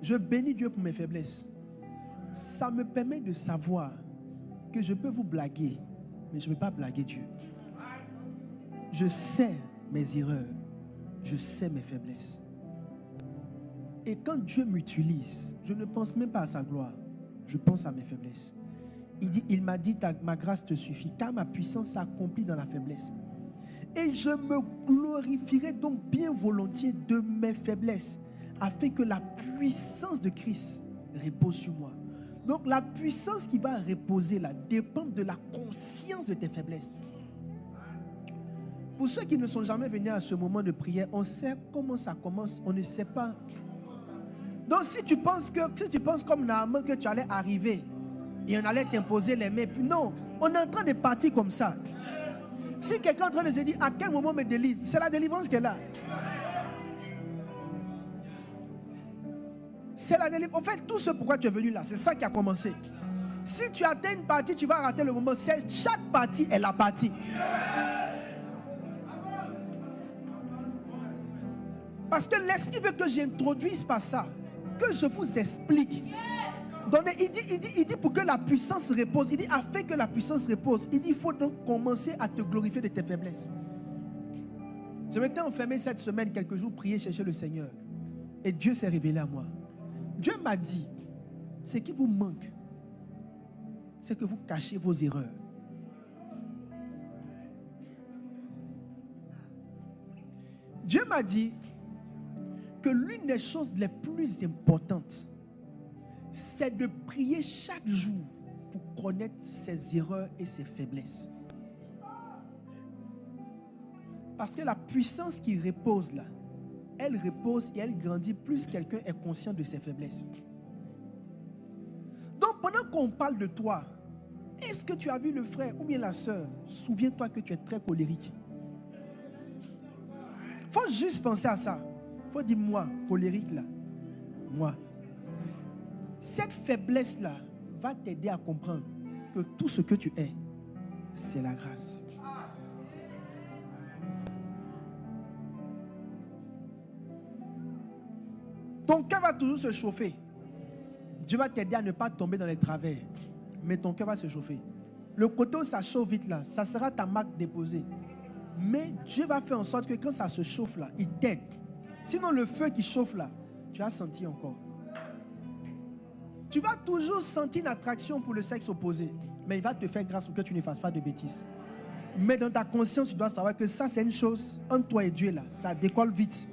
Je bénis Dieu pour mes faiblesses. Ça me permet de savoir que je peux vous blaguer, mais je ne peux pas blaguer Dieu. Je sais mes erreurs. Je sais mes faiblesses. Et quand Dieu m'utilise, je ne pense même pas à sa gloire. Je pense à mes faiblesses. Il m'a dit, ma grâce te suffit, car ma puissance s'accomplit dans la faiblesse. Et je me glorifierai donc bien volontiers de mes faiblesses, afin que la puissance de Christ repose sur moi. Donc la puissance qui va reposer là dépend de la conscience de tes faiblesses. Pour ceux qui ne sont jamais venus à ce moment de prière, on sait comment ça commence, on ne sait pas. Donc si tu penses comme Naaman que tu allais arriver et on allait t'imposer les mains, non, on est en train de partir comme ça. Si quelqu'un est en train de se dire à quel moment me délivre, c'est la délivrance qui est là. C'est la délivrance. En fait, tout ce pourquoi tu es venu là, c'est ça qui a commencé. Si tu atteins une partie, tu vas rater le moment. Chaque partie est la partie. Parce que l'esprit veut que j'introduise par ça, que je vous explique. Donc, il dit pour que la puissance repose. Il dit afin que la puissance repose. Il dit il faut donc commencer à te glorifier de tes faiblesses. Je m'étais enfermé cette semaine, quelques jours, prier, chercher le Seigneur. Et Dieu s'est révélé à moi. Dieu m'a dit, ce qui vous manque, c'est que vous cachez vos erreurs. Dieu m'a dit que l'une des choses les plus importantes, c'est de prier chaque jour pour connaître ses erreurs et ses faiblesses. Parce que la puissance qui repose là, elle repose et elle grandit plus quelqu'un est conscient de ses faiblesses. Donc pendant qu'on parle de toi, est-ce que tu as vu le frère ou bien la sœur? Souviens-toi que tu es très colérique. Il faut juste penser à ça. Il faut dire moi, colérique là. Moi. Cette faiblesse-là va t'aider à comprendre que tout ce que tu es, c'est la grâce. Ton cœur va toujours se chauffer. Dieu va t'aider à ne pas tomber dans les travers. Mais ton cœur va se chauffer. Le côté où ça chauffe vite là, ça sera ta marque déposée. Mais Dieu va faire en sorte que quand ça se chauffe là, il t'aide. Sinon le feu qui chauffe là, tu as senti encore. Tu vas toujours sentir une attraction pour le sexe opposé. Mais il va te faire grâce pour que tu ne fasses pas de bêtises. Mais dans ta conscience, tu dois savoir que ça c'est une chose, entre toi et Dieu là, ça décolle vite.